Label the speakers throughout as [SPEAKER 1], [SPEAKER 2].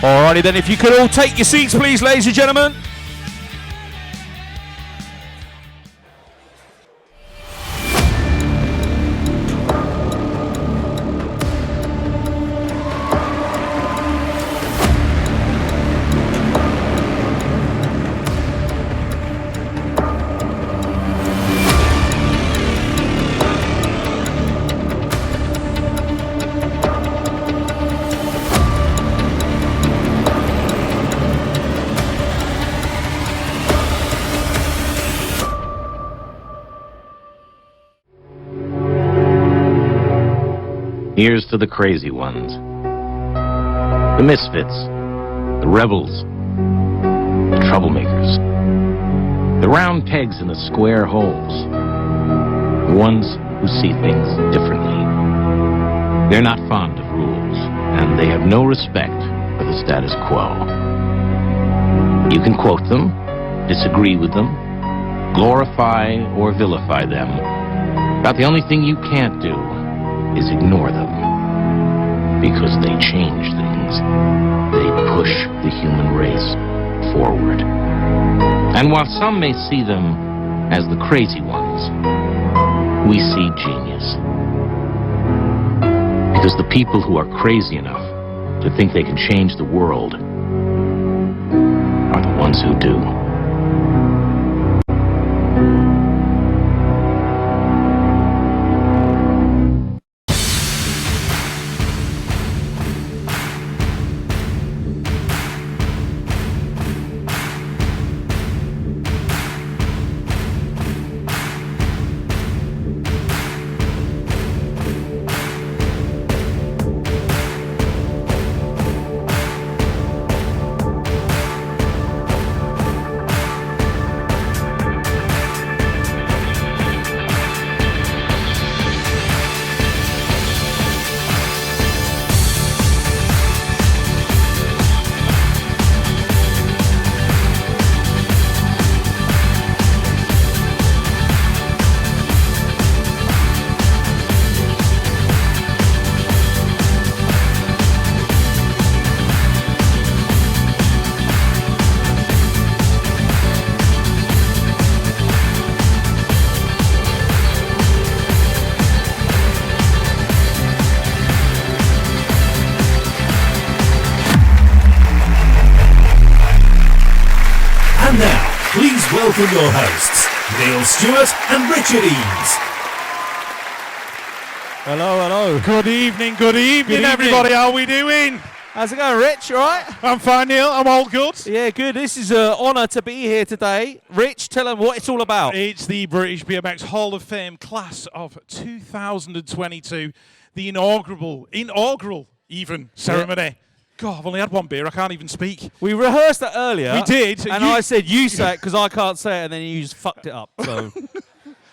[SPEAKER 1] Alrighty then, if you could all take your seats, please, ladies and gentlemen.
[SPEAKER 2] Here's to the crazy ones, the misfits, the rebels, the troublemakers, the round pegs in the square holes, the ones who see things differently. They're not fond of rules, and they have no respect for the status quo. You can quote them, disagree with them, glorify or vilify them, but the only thing you can't do is ignore them, because they change things. They push the human race forward. And while some may see them as the crazy ones, we see genius. Because the people who are crazy enough to think they can change the world are the ones who do.
[SPEAKER 3] Welcome your hosts, Neil Stewart and Richard Eames.
[SPEAKER 1] Hello.
[SPEAKER 4] Good evening, everybody. How are we doing?
[SPEAKER 1] How's it going, Rich? All right?
[SPEAKER 4] I'm fine, Neil. I'm all good.
[SPEAKER 1] Yeah, good. This is an honour to be here today. Rich, tell them what it's all about.
[SPEAKER 4] It's the British BMX Hall of Fame class of 2022, the inaugural even ceremony. Yeah. God, I've only had one beer. I can't even speak.
[SPEAKER 1] We rehearsed that earlier.
[SPEAKER 4] We did.
[SPEAKER 1] And I said, you say it because I can't say it, and then you just fucked it up. So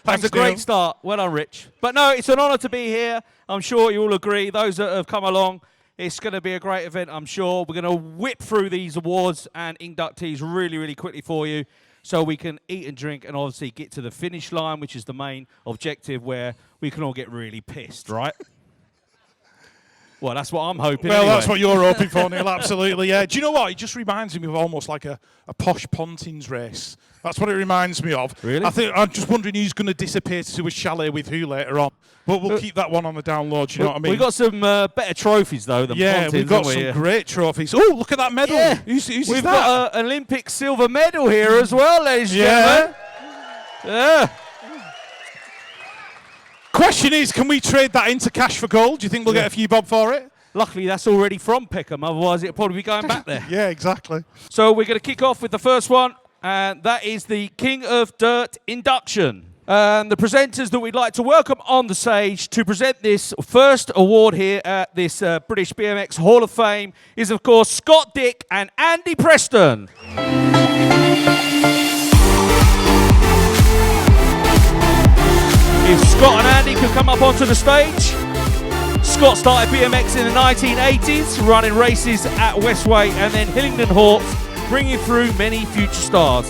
[SPEAKER 1] that's a great start. Well done, Rich. But no, it's an honour to be here. I'm sure you all agree. Those that have come along, it's going to be a great event, I'm sure. We're going to whip through these awards and inductees really, really quickly for you so we can eat and drink and obviously get to the finish line, which is the main objective where we can all get really pissed, right? Well, that's what I'm hoping.
[SPEAKER 4] Well,
[SPEAKER 1] anyway.
[SPEAKER 4] That's what you're hoping for, Neil. Absolutely, yeah. Do you know what? It just reminds me of almost like a posh Pontins race. That's what it reminds me of.
[SPEAKER 1] Really?
[SPEAKER 4] I'm just wondering who's going to disappear to a chalet with who later on. But we'll keep that one on the download. Do you know what I mean?
[SPEAKER 1] We've got some better trophies though than Pontins.
[SPEAKER 4] We've got some great trophies. Oh, look at that medal.
[SPEAKER 1] Yeah.
[SPEAKER 4] Who's
[SPEAKER 1] We've
[SPEAKER 4] that?
[SPEAKER 1] got an Olympic silver medal here as well, ladies and gentlemen. Yeah.
[SPEAKER 4] Question is, can we trade that into cash for gold? Do you think we'll get a few bob for it?
[SPEAKER 1] Luckily, that's already from Peckham. Otherwise, it'll probably be going back there.
[SPEAKER 4] Yeah, exactly.
[SPEAKER 1] So we're going to kick off with the first one, and that is the King of Dirt Induction. The presenters that we'd like to welcome on the stage to present this first award here at this British BMX Hall of Fame is, of course, Scott Dick and Andy Preston. If Scott and Andy could come up onto the stage. Scott started BMX in the 1980s, running races at Westway and then Hillingdon Hawks, bringing through many future stars.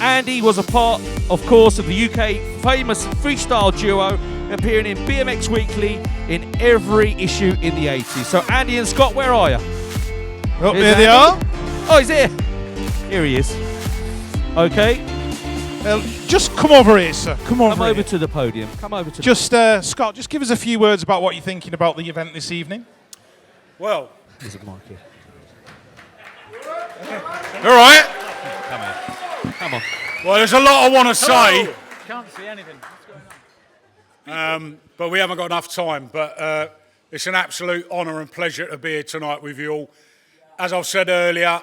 [SPEAKER 1] Andy was a part, of course, of the UK famous freestyle duo, appearing in BMX Weekly in every issue in the 80s. So Andy and Scott, where are you?
[SPEAKER 4] Oh,
[SPEAKER 1] Here's
[SPEAKER 4] there they
[SPEAKER 1] Andy.
[SPEAKER 4] are.
[SPEAKER 1] Oh, he's here. Here he is. Okay.
[SPEAKER 4] Just come over here, sir. Come over
[SPEAKER 1] Come over
[SPEAKER 4] here.
[SPEAKER 1] to the podium. Come over to
[SPEAKER 4] Just, Scott, just give us a few words about what you're thinking about the event this evening.
[SPEAKER 5] Well,
[SPEAKER 1] There's a mic here.
[SPEAKER 5] all right.
[SPEAKER 1] Come on. Come on.
[SPEAKER 5] Well, there's a lot I want to say,
[SPEAKER 6] Can't see anything.
[SPEAKER 5] but we haven't got enough time. But it's an absolute honour and pleasure to be here tonight with you all. As I've said earlier,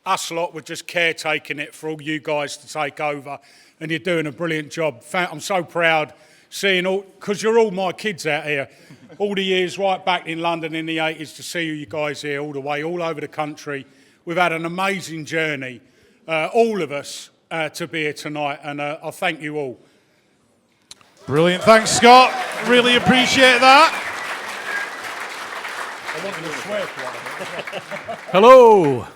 [SPEAKER 5] us lot were just caretaking it for all you guys to take over, and you're doing a brilliant job. I'm so proud seeing all, because you're all my kids out here. All the years right back in London in the 80s to see you guys here all the way, all over the country. We've had an amazing journey, all of us, to be here tonight, and I thank you all.
[SPEAKER 4] Brilliant. Thanks, Scott. Really appreciate that.
[SPEAKER 6] Hello.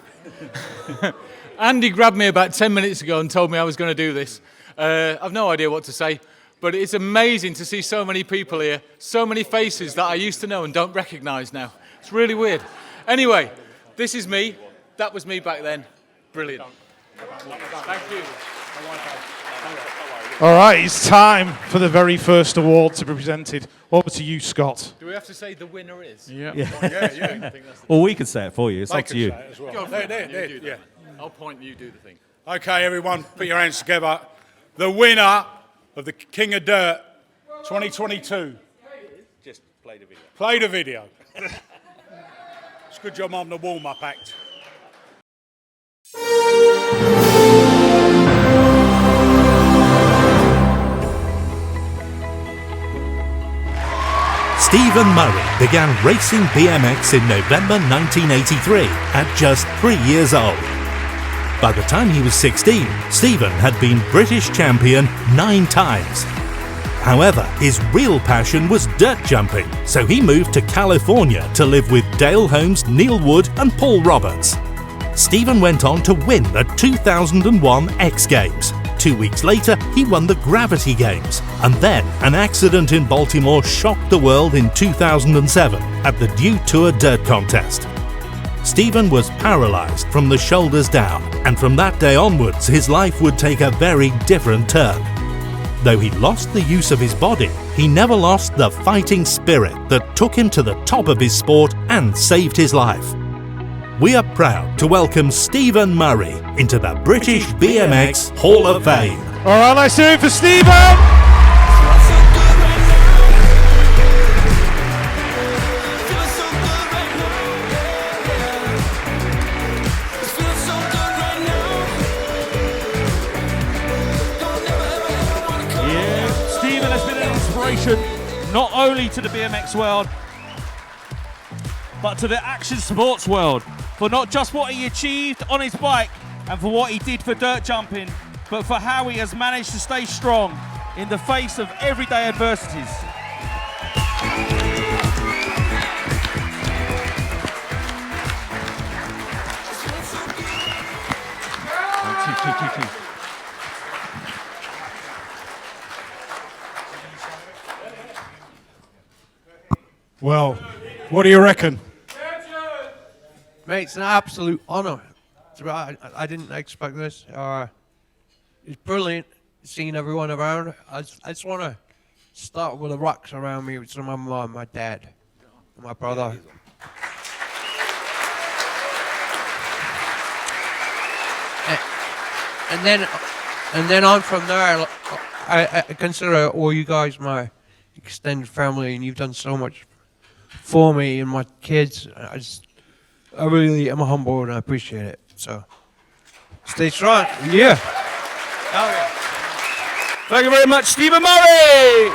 [SPEAKER 6] Andy grabbed me about 10 minutes ago and told me I was going to do this. I've no idea what to say, but it's amazing to see so many people here, so many faces that I used to know and don't recognise now. It's really weird. Anyway, this is me. That was me back then. Brilliant. Thank you.
[SPEAKER 4] All right, it's time for the very first award to be presented. Over to you, Scott.
[SPEAKER 6] Do we have to say the winner is?
[SPEAKER 4] Yeah.
[SPEAKER 5] Yeah.
[SPEAKER 6] I think that's
[SPEAKER 1] Well, we can say it for you. It's
[SPEAKER 5] They
[SPEAKER 1] up to
[SPEAKER 5] can
[SPEAKER 1] you.
[SPEAKER 5] say it as well.
[SPEAKER 6] Go for
[SPEAKER 5] There,
[SPEAKER 6] it.
[SPEAKER 5] there,
[SPEAKER 6] You
[SPEAKER 5] there,
[SPEAKER 6] do that.
[SPEAKER 5] yeah.
[SPEAKER 6] I'll point and you do the thing.
[SPEAKER 5] Okay, everyone, put your hands together. The winner of the King of Dirt 2022.
[SPEAKER 1] Just play the video.
[SPEAKER 5] Play the video. It's a good job on the warm-up act.
[SPEAKER 3] Stephen Murry began racing BMX in November 1983 at just 3 years old. By the time he was 16, Stephen had been British champion 9 times. However, his real passion was dirt jumping, so he moved to California to live with Dale Holmes, Neal Wood and Paul Roberts. Stephen went on to win the 2001 X Games. 2 weeks later, he won the Gravity Games. And then, an accident in Baltimore shocked the world in 2007 at the Dew Tour Dirt Contest. Stephen was paralyzed from the shoulders down, and from that day onwards, his life would take a very different turn. Though he lost the use of his body, he never lost the fighting spirit that took him to the top of his sport and saved his life. We are proud to welcome Stephen Murry into the British BMX Hall of Fame.
[SPEAKER 4] All right, let's do it for Stephen.
[SPEAKER 1] Yeah, Stephen has been an inspiration not only to the BMX world, but to the action sports world, for not just what he achieved on his bike and for what he did for dirt jumping, but for how he has managed to stay strong in the face of everyday adversities.
[SPEAKER 5] Well, what do you reckon?
[SPEAKER 7] Mate, it's an absolute honour. I didn't expect this. It's brilliant seeing everyone around. I just want to start with the rocks around me with some of my mum, my dad, and my brother. And then on from there, I consider all you guys my extended family, and you've done so much for me and my kids. I really am humbled and I appreciate it. So, stay strong. Yeah.
[SPEAKER 1] Thank you very much, Stephen Murry!